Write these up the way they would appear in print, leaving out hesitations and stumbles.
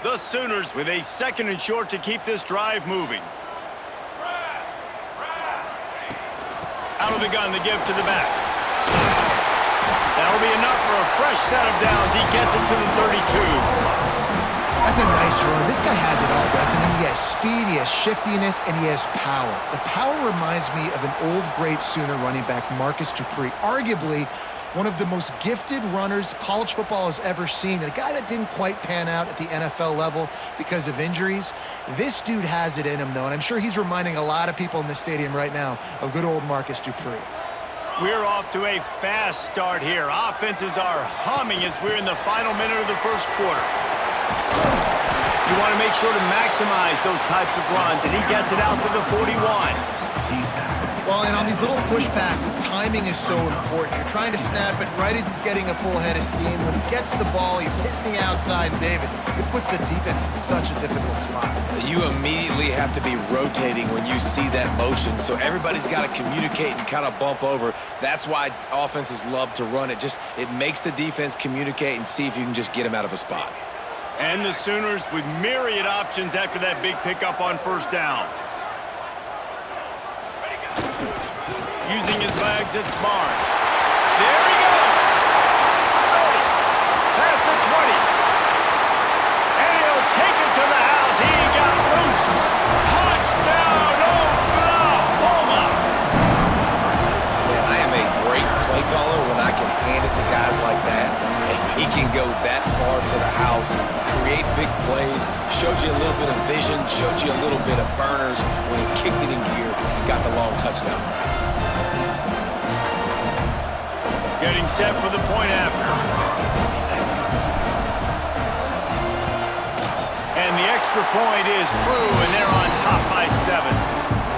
The Sooners with a 2nd and short to keep this drive moving. Out of the gun to give to the back. That'll be enough for a fresh set of downs. He gets it to the 32. That's a nice run. This guy has it all, Wes. I mean, he has speed, he has shiftiness, and he has power. The power reminds me of an old, great Sooner running back, Marcus Dupree. Arguably one of the most gifted runners college football has ever seen. A guy that didn't quite pan out at the NFL level because of injuries. This dude has it in him, though, and I'm sure he's reminding a lot of people in the stadium right now of good old Marcus Dupree. We're off to a fast start here. Offenses are humming as we're in the final minute of the first quarter. You want to make sure to maximize those types of runs, and he gets it out to the 41. Well, and on these little push passes, timing is so important. You're trying to snap it right as he's getting a full head of steam. When he gets the ball, he's hitting the outside, and David, it puts the defense in such a difficult spot. You immediately have to be rotating when you see that motion, so everybody's got to communicate and kind of bump over. That's why offenses love to run it. It makes the defense communicate and see if you can just get him out of a spot. And the Sooners with myriad options after that big pickup on first down. Using his legs, it's Barnes. There he goes! 30, past the 20. And he'll take it to the house. He got loose. Touchdown, Oklahoma! Man, I am a great play caller when I can hand it to guys like that. And he can go that far to the house, create big plays, showed you a little bit of vision, showed you a little bit of burners when he kicked it in gear and got the long touchdown. Getting set for the point after. And the extra point is true, and they're on top by 7.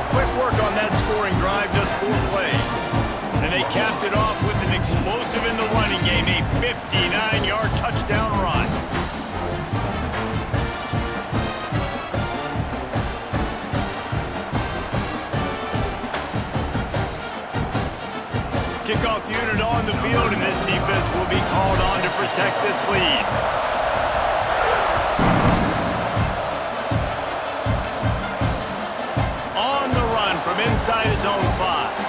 Quick work on that scoring drive, just 4 plays. And they capped it off with an explosive in the running game, a 59-yard touchdown run. Kickoff unit on the field, and this defense will be called on to protect this lead. On the run from inside his own 5.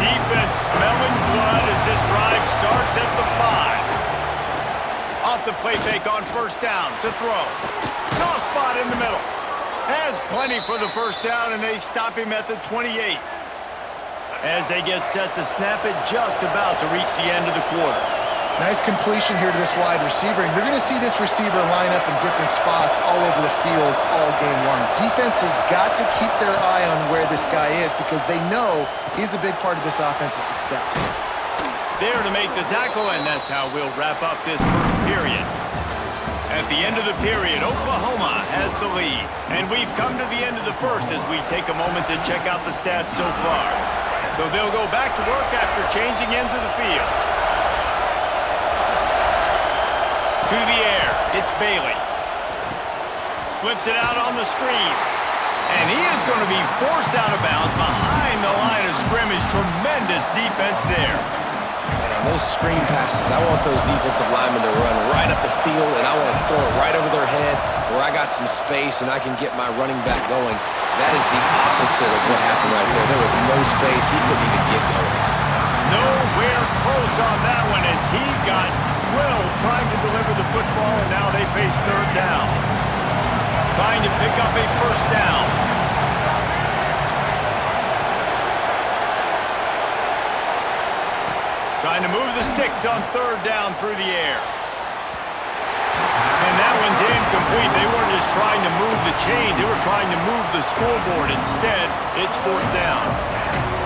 Defense smelling blood as this drive starts at the 5. Off the play fake on first down to throw. Soft spot in the middle. Has plenty for the first down, and they stop him at the 28. As they get set to snap it, just about to reach the end of the quarter. Nice completion here to this wide receiver, and you're going to see this receiver line up in different spots all over the field all game long. Defense has got to keep their eye on where this guy is because they know he's a big part of this offense's success. There to make the tackle, and that's how we'll wrap up this first period. At the end of the period, Oklahoma has the lead. And we've come to the end of the first as we take a moment to check out the stats so far. So they'll go back to work after changing into the field. To the air, it's Bailey. Flips it out on the screen. And he is going to be forced out of bounds behind the line of scrimmage. Tremendous defense there. Man, on those screen passes, I want those defensive linemen to run right up the field, and I want to throw it right over their head where I got some space and I can get my running back going. That is the opposite of what happened right there. There was no space. He couldn't even get going. Nowhere close on that one as he got drilled trying to deliver the football, and now they face third down. Trying to pick up a first down. Trying to move the sticks on third down through the air. And that one's incomplete. They weren't just trying to move the chains. They were trying to move the scoreboard. Instead, it's fourth down.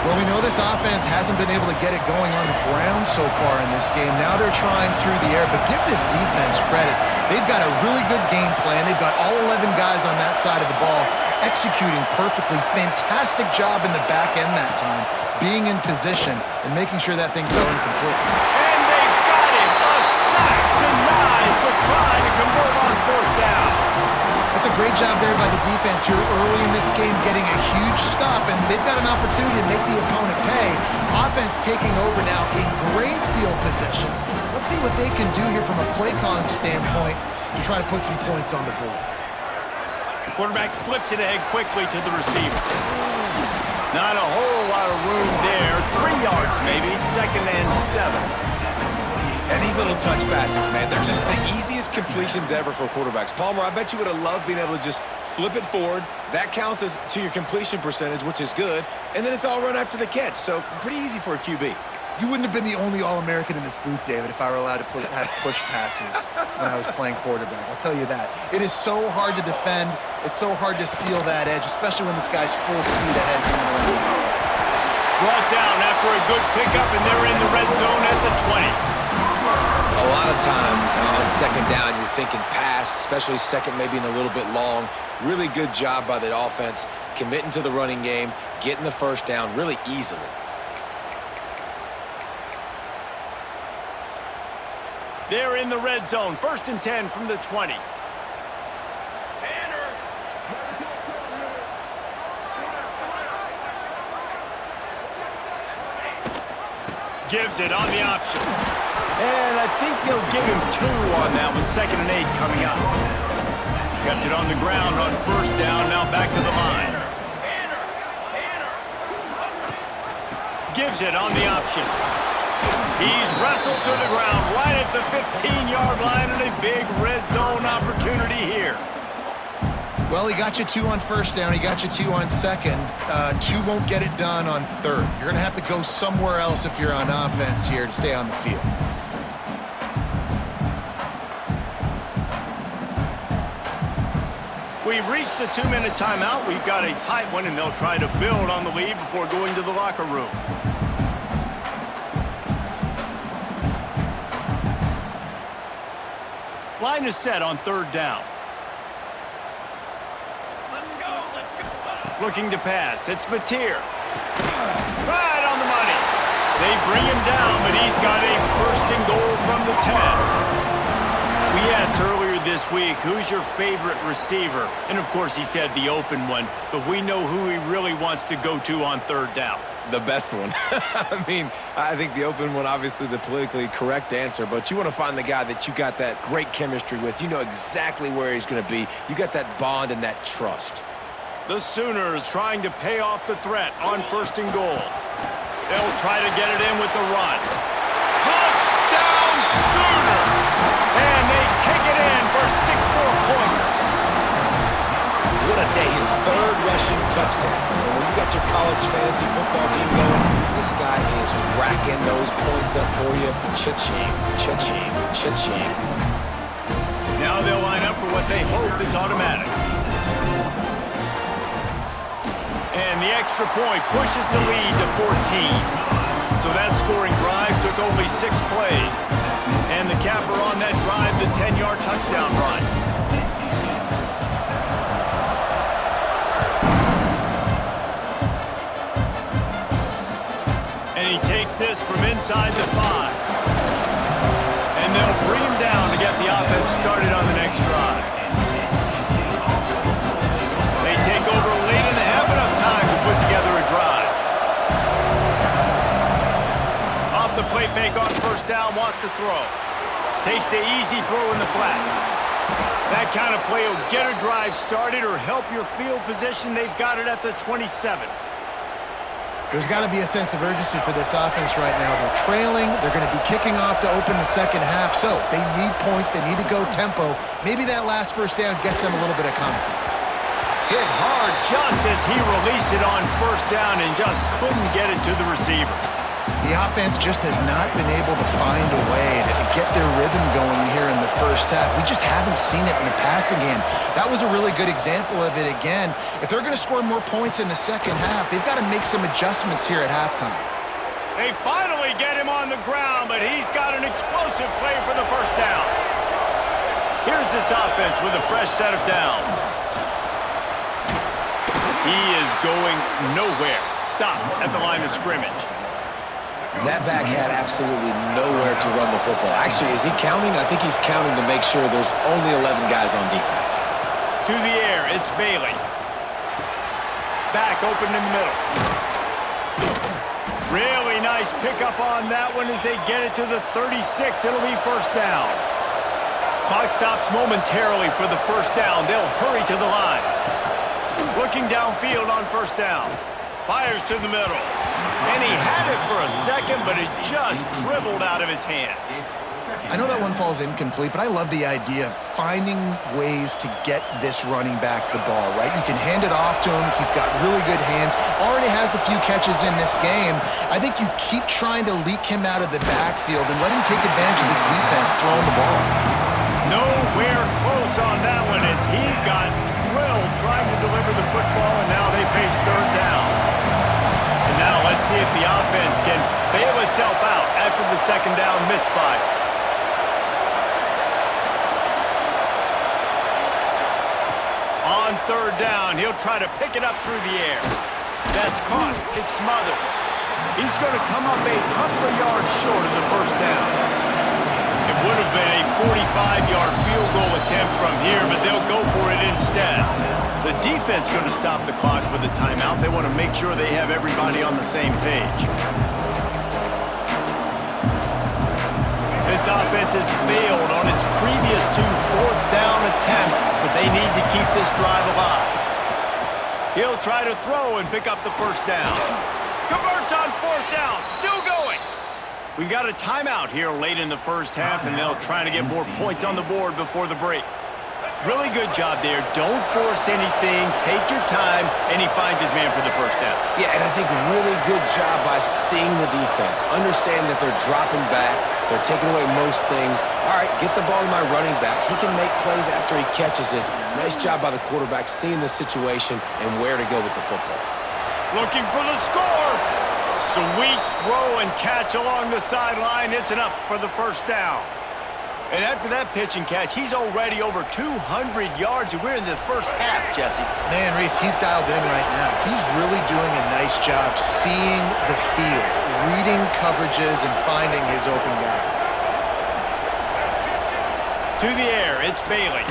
Well, we know this offense hasn't been able to get it going on the ground so far in this game. Now they're trying through the air, but give this defense credit. They've got a really good game plan. They've got all 11 guys on that side of the ball executing perfectly. Fantastic job in the back end that time, being in position and making sure that thing's going complete. And they got him. A sack denies the try to convert on fourth down. a great job there by the defense here early in this game, getting a huge stop, and they've got an opportunity to make the opponent pay. Offense taking over now in great field possession. Let's see what they can do here from a play calling standpoint to try to put some points on the board. The quarterback flips it ahead quickly to the receiver. Not a whole lot of room there. 3 yards maybe, 2nd and 7. And these little touch passes, man, they're just the easiest completions ever for quarterbacks. Palmer, I bet you would have loved being able to just flip it forward. That counts as to your completion percentage, which is good. And then it's all run after the catch, so pretty easy for a QB. You wouldn't have been the only All-American in this booth, David, if I were allowed to have push passes when I was playing quarterback. I'll tell you that. It is so hard to defend. It's so hard to seal that edge, especially when this guy's full speed ahead coming around the outside. Brought down after a good pickup, and they're in the red zone at the 20. A lot of times on 2nd down, you're thinking pass, especially 2nd, maybe in a little bit long. Really good job by the offense, committing to the running game, getting the 1st down really easily. They're in the red zone. 1st and 10 from the 20. Gives it on the option. And I think they'll give him 2 on that one. 2nd and 8 coming up. Kept it on the ground on 1st down. Now back to the line. Gives it on the option. He's wrestled to the ground right at the 15-yard line, and a big red zone opportunity here. Well, he got you 2 on 1st down. He got you 2 on 2nd. 2 won't get it done on 3rd. You're going to have to go somewhere else if you're on offense here to stay on the field. We've reached the 2-minute timeout. We've got a tight one, and they'll try to build on the lead before going to the locker room. Line is set on 3rd down. Looking to pass. It's Mateer. Right on the money. They bring him down, but he's got a 1st and goal from the 10. We asked earlier this week, who's your favorite receiver? And, of course, he said the open one, but we know who he really wants to go to on 3rd down. The best one. I mean, I think the open one, obviously the politically correct answer, but you want to find the guy that you got that great chemistry with. You know exactly where he's going to be. You got that bond and that trust. The Sooners trying to pay off the threat on 1st and goal. They'll try to get it in with the run. Touchdown Sooners! And they take it in for 6 more points. What a day. His 3rd rushing touchdown. And when you got your college fantasy football team going, this guy is racking those points up for you. Cha-ching, cha-ching, cha-ching. Now they'll line up for what they hope is automatic. And the extra point pushes the lead to 14. So that scoring drive took only 6 plays. And the capper on that drive, the 10-yard touchdown run. And he takes this from inside the 5. And they'll bring him down to get the offense started on the next drive. They take over late in the half, enough time to put together a drive. Off the play fake on 1st down, wants to throw. Takes the easy throw in the flat. That kind of play will get a drive started or help your field position. They've got it at the 27. There's got to be a sense of urgency for this offense right now. They're trailing. They're going to be kicking off to open the 2nd half. So they need points. They need to go tempo. Maybe that last 1st down gets them a little bit of confidence. Hit hard just as he released it on 1st down and just couldn't get it to the receiver. The offense just has not been able to find a way to get their rhythm going here in the 1st half. We just haven't seen it in the passing game. That was a really good example of it again. If they're going to score more points in the 2nd half, they've got to make some adjustments here at halftime. They finally get him on the ground, but he's got an explosive play for the 1st down. Here's this offense with a fresh set of downs. He is going nowhere. Stop at the line of scrimmage. That back had absolutely nowhere to run the football. Actually, is he counting? I think he's counting to make sure there's only 11 guys on defense. To the air, it's Bailey. Back open in the middle. Really nice pickup on that one as they get it to the 36. It'll be first down. Clock stops momentarily for the first down. They'll hurry to the line. Looking downfield on first down. Fires to the middle. And he had it for a second, but it just dribbled out of his hands. I know that one falls incomplete, but I love the idea of finding ways to get this running back the ball, right? You can hand it off to him. He's got really good hands. Already has a few catches in this game. I think you keep trying to leak him out of the backfield and let him take advantage of this defense throwing the ball. Nowhere close on that one as he got drilled trying to deliver the football, and now they face third down. And now let's see if the offense can bail itself out after the second down misfire. On third down, he'll try to pick it up through the air. That's caught. It's Smothers. He's going to come up a couple of yards short of the first down. It would have been a 45-yard field goal attempt from here, but they'll go for it instead. The defense going to stop the clock with a timeout. They want to make sure they have everybody on the same page. This offense has failed on its previous 2 fourth-down attempts, but they need to keep this drive alive. He'll try to throw and pick up the first down. Converts on fourth down, still going. We've got a timeout here late in the first half, and they'll try to get more points on the board before the break. Really good job there. Don't force anything. Take your time, and he finds his man for the first down. Yeah, and I think really good job by seeing the defense. Understand that they're dropping back. They're taking away most things. All right, get the ball to my running back. He can make plays after he catches it. Nice job by the quarterback seeing the situation and where to go with the football. Looking for the score. Sweet throw and catch along the sideline. It's enough for the first down. And after that pitch and catch, he's already over 200 yards, and we're in the first half, Jesse. Man, Reese, he's dialed in right now. He's really doing a nice job seeing the field, reading coverages, and finding his open guy. To the air, it's Bailey.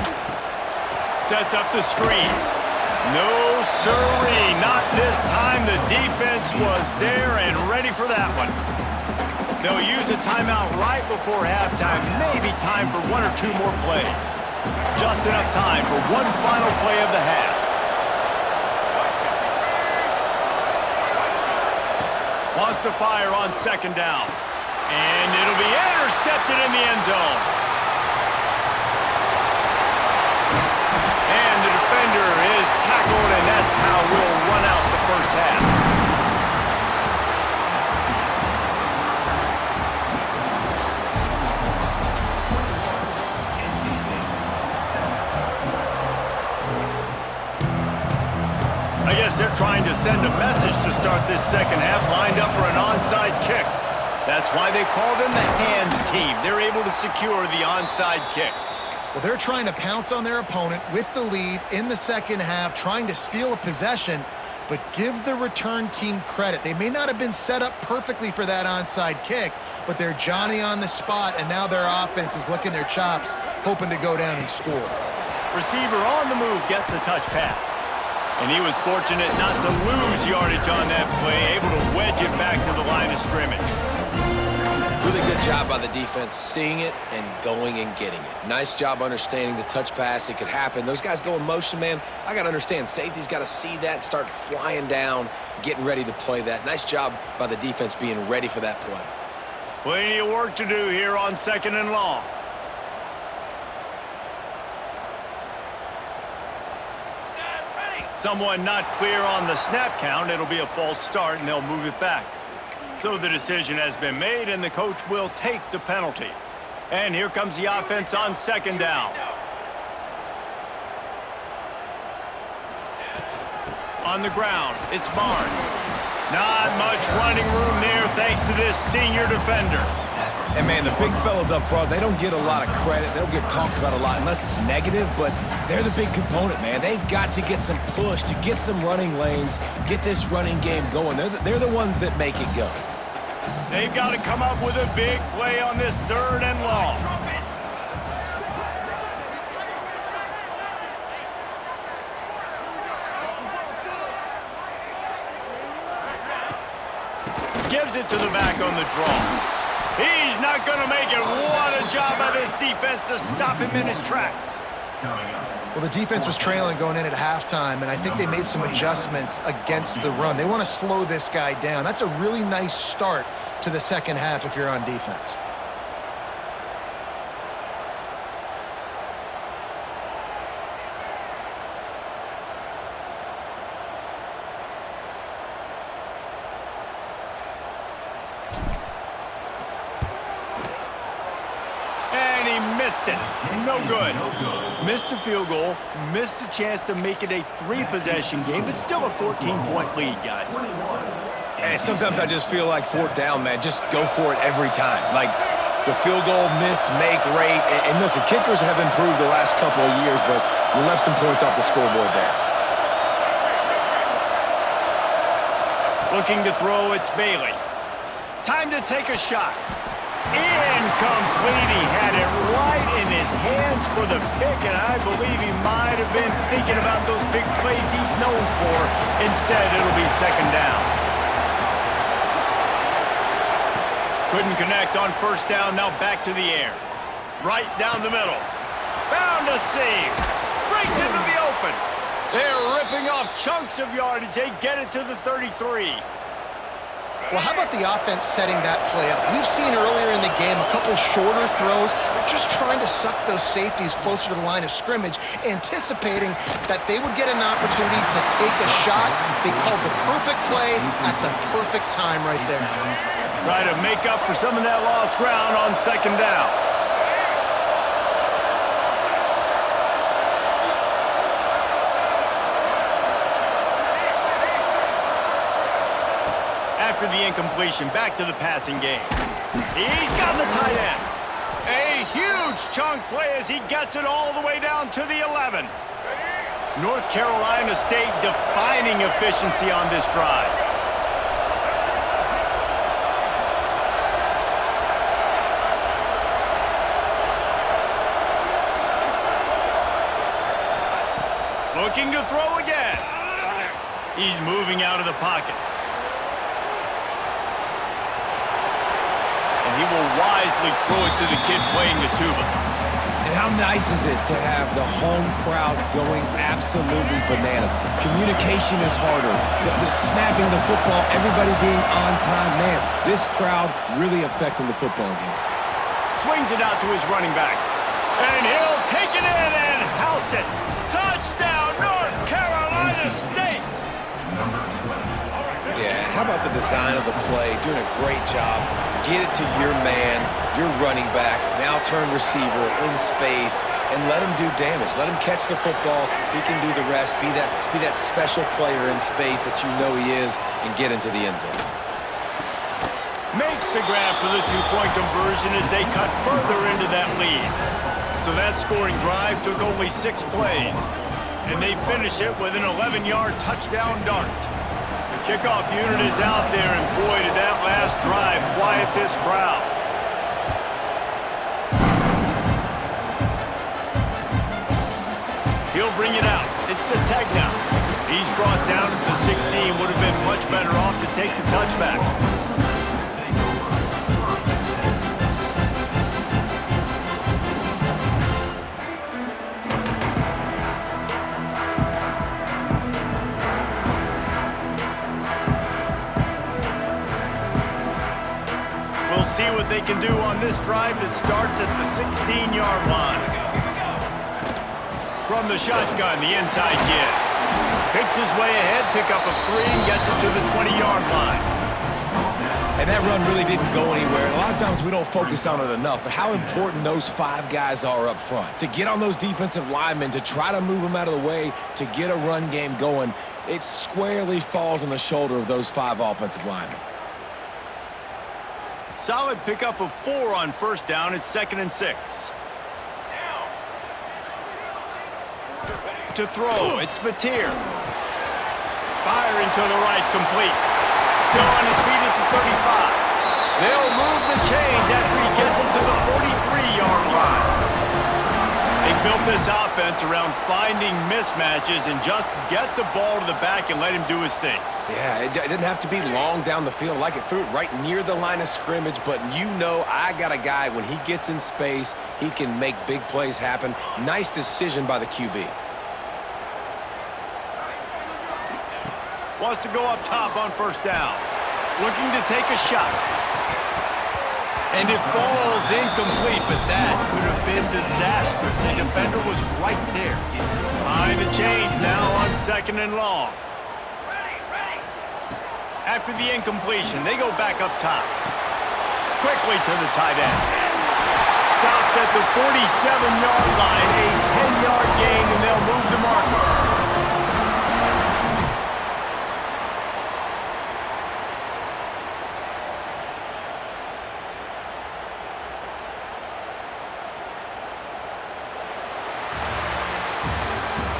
Sets up the screen. No, sirree, not this time. The defense was there and ready for that one. They'll use a timeout right before halftime. Maybe time for 1 or 2 more plays. Just enough time for one final play of the half. Wants to fire on second down. And it'll be intercepted in the end zone. And the defender is tackled, and that's how we'll run out the first half. I guess they're trying to send a message to start this second half, lined up for an onside kick. That's why they call them the hands team. They're able to secure the onside kick. Well, they're trying to pounce on their opponent with the lead in the second half, trying to steal a possession, but give the return team credit. They may not have been set up perfectly for that onside kick, but they're Johnny on the spot, and now their offense is licking their chops, hoping to go down and score. Receiver on the move gets the touch pass. And he was fortunate not to lose yardage on that play, able to wedge it back to the line of scrimmage. Really good job by the defense, seeing it and going and getting it. Nice job understanding the touch pass. It could happen. Those guys go in motion, man. I got to understand, safety's got to see that, start flying down, getting ready to play that. Nice job by the defense being ready for that play. Plenty of work to do here on second and long. Someone not clear on the snap count. It'll be a false start, and they'll move it back. So the decision has been made, and the coach will take the penalty. And here comes the offense on second down. On the ground, it's Barnes. Not much running room there thanks to this senior defender. And, man, the big fellas up front, they don't get a lot of credit. They don't get talked about a lot unless it's negative, but they're the big component, man. They've got to get some push, to get some running lanes, get this running game going. They're the ones that make it go. They've got to come up with a big play on this third and long. gives it to the back on the draw. He's not going to make it. What a job by this defense to stop him in his tracks. Well, the defense was trailing going in at halftime, and I think they made some adjustments against the run. They want to slow this guy down. That's a really nice start to the second half if you're on defense. And he missed it. No good. Missed the field goal, missed the chance to make it a 3-possession game, but still a 14-point lead, guys. And sometimes I just feel like fourth down, man, just go for it every time. Like the field goal miss, make rate. And listen, kickers have improved the last couple of years, but you left some points off the scoreboard there. Looking to throw, it's Bailey. Time to take a shot. Incomplete. He had it right in his hands for the pick, and I believe he might have been thinking about those big plays he's known for. Instead, it'll be second down. Couldn't connect on first down, now back to the air. Right down the middle. Found a seam. Breaks into the open. They're ripping off chunks of yardage. They get it to the 33. Well, how about the offense setting that play up? We've seen earlier in the game a couple shorter throws. They're just trying to suck those safeties closer to the line of scrimmage, anticipating that they would get an opportunity to take a shot. They called the perfect play at the perfect time right there. Try to make up for some of that lost ground on second down. After the incompletion, back to the passing game. He's got the tight end. A huge chunk play as he gets it all the way down to the 11. North Carolina State defining efficiency on this drive. Looking to throw again. He's moving out of the pocket. And he will wisely throw it to the kid playing the tuba. And how nice is it to have the home crowd going absolutely bananas? Communication is harder. The snapping the football, everybody being on time. Man, this crowd really affecting the football game. Swings it out to his running back. And he'll take it in and house it. Touchdown, North Carolina State! Yeah, how about the design of the play? Doing a great job. Get it to your man, your running back, now turn receiver in space, and let him do damage. Let him catch the football. He can do the rest. Be that special player in space that you know he is, and get into the end zone. Makes the grab for the two-point conversion as they cut further into that lead. So that scoring drive took only 6 plays, and they finish it with an 11-yard touchdown dart. The kickoff unit is out there, and boy, did that last drive quiet this crowd. He'll bring it out. It's Sategna. He's brought down to the 16. Would have been much better off to take the touchback. See what they can do on this drive that starts at the 16-yard line. From the shotgun, the inside give. Picks his way ahead, pick up a 3, and gets it to the 20-yard line. And that run really didn't go anywhere. A lot of times we don't focus on it enough, but how important those 5 guys are up front. To get on those defensive linemen, to try to move them out of the way, to get a run game going, it squarely falls on the shoulder of those 5 offensive linemen. Solid pickup of 4 on first down. It's 2nd and 6. To throw, it's Mateer. Firing to the right, complete. Still on his feet at the 35. They'll move the chains after he gets it to the 43-yard line. They built this offense around finding mismatches and just get the ball to the back and let him do his thing. Yeah, it didn't have to be long down the field. Like, it threw it right near the line of scrimmage, but you know I got a guy, when he gets in space, he can make big plays happen. Nice decision by the QB. Wants to go up top on first down. Looking to take a shot. And it falls incomplete, but that could have been disastrous. The defender was right there. Behind the chains now on 2nd and long. After the incompletion, they go back up top. Quickly to the tight end. Stopped at the 47-yard line, a 10-yard gain, and they'll move the markers.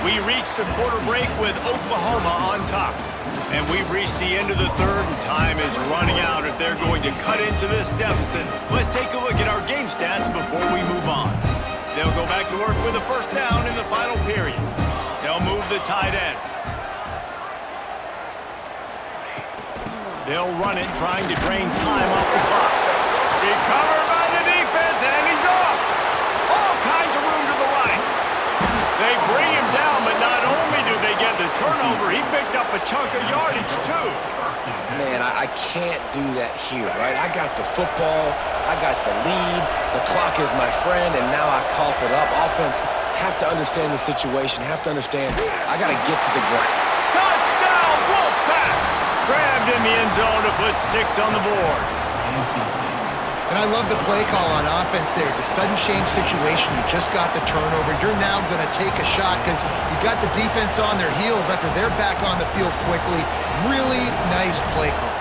We reached the quarter break with Oklahoma on top. And we've reached the end of the third, and time is running out if they're going to cut into this deficit. Let's take a look at our game stats before we move on. They'll go back to work with a first down in the final period. They'll move the tight end. They'll run it, trying to drain time off the clock. Recovered by the defense, and he's off. All kinds of room to the right. They bring him down, but not only do they get the turnover, he picked up a chunk of yardage, too. Man, I can't do that here, right? I got the football, I got the lead, the clock is my friend, and now I cough it up. Offense, have to understand the situation, have to understand, I got to get to the ground. Touchdown, Wolfpack! Grabbed in the end zone to put 6 on the board. And I love the play call on offense there. It's a sudden change situation. You just got the turnover. You're now going to take a shot because you got the defense on their heels after they're back on the field quickly. Really nice play call.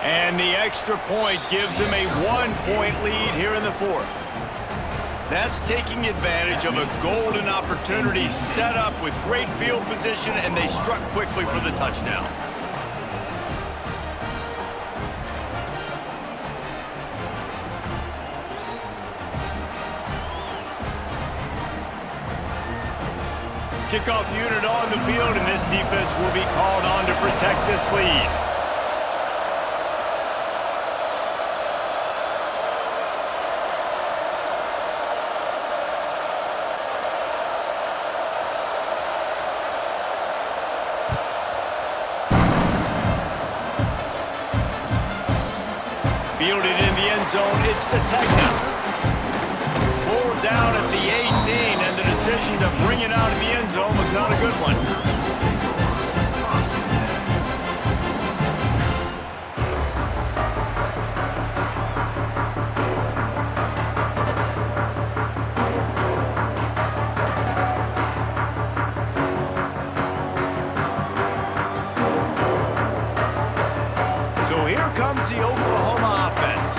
And the extra point gives them a 1-point lead here in the fourth. That's taking advantage of a golden opportunity set up with great field position, and they struck quickly for the touchdown. Kickoff unit on the field, and this defense will be called on to protect this lead. Fielded in the end zone, it's Sategna. Pulled down at the 18, and the decision to bring it out in the end zone was not a good one. So here comes the Oklahoma offense.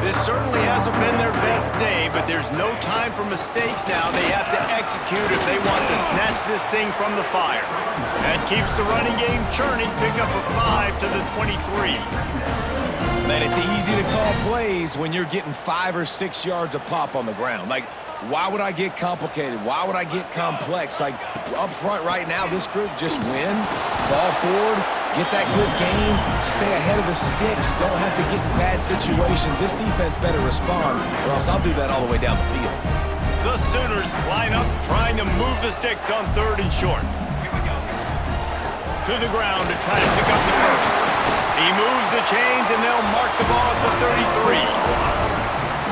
This certainly hasn't been their best day, but there's no time for mistakes now. They have to execute if they want to snatch this thing from the fire. That keeps the running game churning. Pick up a 5 to the 23. Man, it's easy to call plays when you're getting 5 or 6 yards a pop on the ground. Like, why would I get complicated? Why would I get complex? Like, up front right now, this group just win, fall forward, get that good game, stay ahead of the sticks, don't have to get in bad situations. This defense better respond, or else I'll do that all the way down the field. The Sooners line up, trying to move the sticks on 3rd and short. To the ground to try to pick up the first. He moves the chains, and they'll mark the ball at the 33.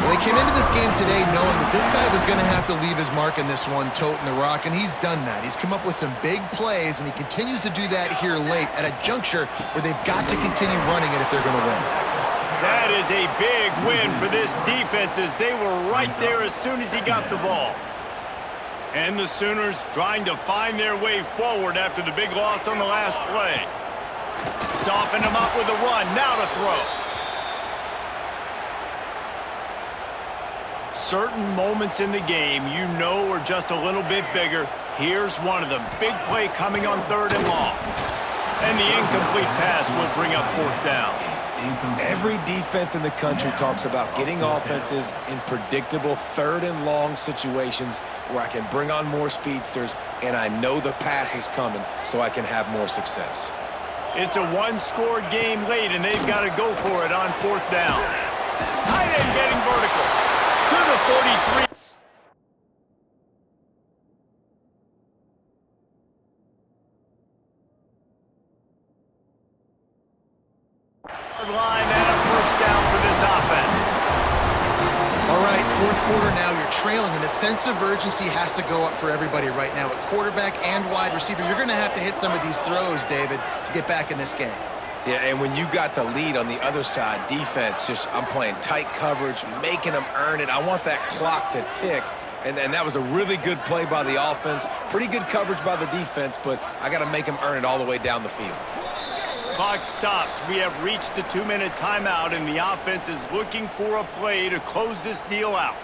Well, they came into this game today knowing that this guy was going to have to leave his mark in this one, toting the rock, and he's done that. He's come up with some big plays, and he continues to do that here late at a juncture where they've got to continue running it if they're going to win. That is a big win for this defense, as they were right there as soon as he got the ball. And the Sooners trying to find their way forward after the big loss on the last play. Soften them up with a run, now to throw. Certain moments in the game you know are just a little bit bigger. Here's one of them. Big play coming on 3rd and long. And the incomplete pass will bring up 4th down. Every defense in the country talks about getting offenses in predictable third and long situations where I can bring on more speedsters and I know the pass is coming so I can have more success. It's a one-score game late, and they've got to go for it on fourth down. Tight end getting vertical to the 43. Line and a first down for this offense. All right, fourth quarter now, you're trailing, and the sense of urgency has to go up for everybody right now. At quarterback and wide receiver, you're going to have to hit some of these throws, David, to get back in this game. Yeah, and when you got the lead on the other side, defense, I'm playing tight coverage, making them earn it. I want that clock to tick. And that was a really good play by the offense. Pretty good coverage by the defense, but I got to make them earn it all the way down the field. Clock stops. We have reached the 2-minute timeout, and the offense is looking for a play to close this deal out.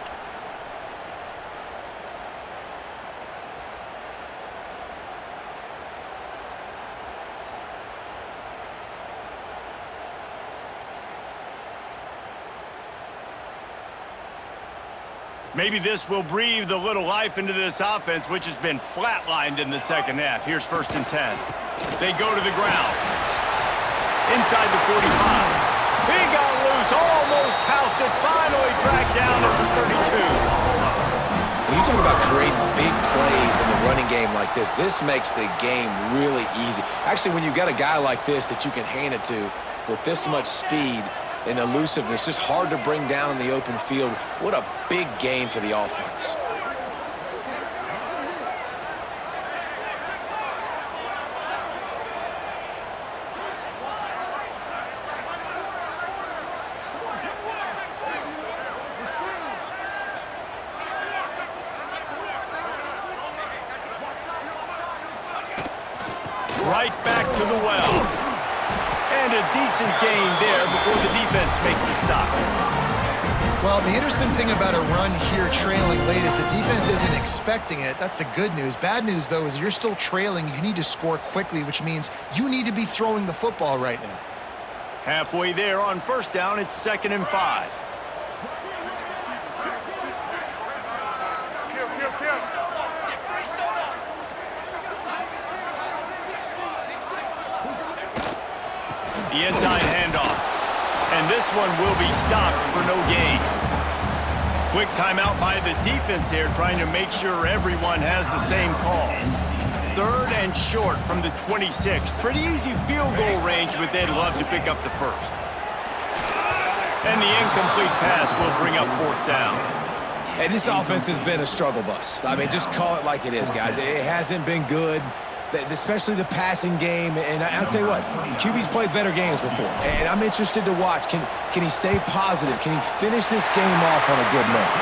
Maybe this will breathe a little life into this offense, which has been flatlined in the second half. Here's 1st and 10. They go to the ground. Inside the 45. He got loose, almost housed it, finally dragged down at the 32. When you talk about creating big plays in the running game like this makes the game really easy. Actually, when you've got a guy like this that you can hand it to with this much speed and elusiveness, just hard to bring down in the open field, what a big game for the offense. Right back to the well. And a decent gain there before the defense makes the stop. Well, the interesting thing about a run here trailing late is the defense isn't expecting it. That's the good news. Bad news, though, is you're still trailing. You need to score quickly, which means you need to be throwing the football right now. Halfway there on first down, it's 2nd and 5. The inside handoff. And this one will be stopped for no gain. Quick timeout by the defense there, trying to make sure everyone has the same call. 3rd and short from the 26. Pretty easy field goal range, but they'd love to pick up the first. And the incomplete pass will bring up 4th down. And this offense has been a struggle bus. I mean, just call it like it is, guys. It hasn't been good, especially the passing game. And I'll tell you what, QB's played better games before. And I'm interested to watch. Can he stay positive? Can he finish this game off on a good note?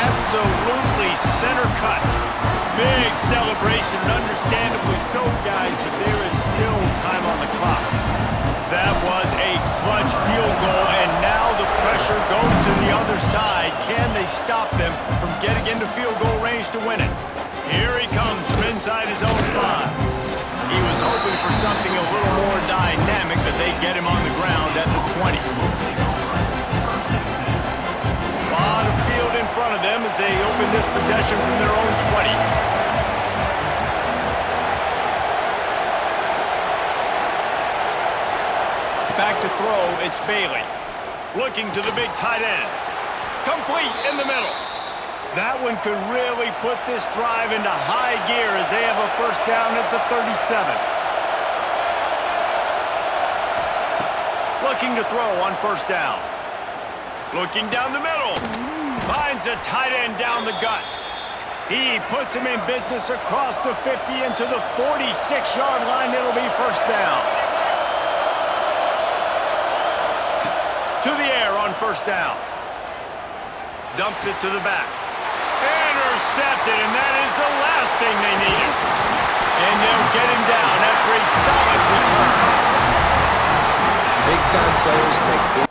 Absolutely center cut. Big celebration, understandably so, guys, but there is still time on the clock. That was a clutch field goal, and now the pressure goes to the other side. Can they stop them from getting into field goal range to win it? Here he comes from inside his own 5. He was hoping for something a little more dynamic, but they get him on the ground at the 20. A lot of field in front of them as they open this possession from their own 20. Back to throw, it's Bailey. Looking to the big tight end. Complete in the middle. That one could really put this drive into high gear as they have a first down at the 37. Looking to throw on first down. Looking down the middle. Finds a tight end down the gut. He puts him in business across the 50 into the 46-yard line. It'll be first down. To the air on first down. Dumps it to the back. Intercepted, and that is the last thing they needed. And they'll get him down after a solid return. Big-time players make big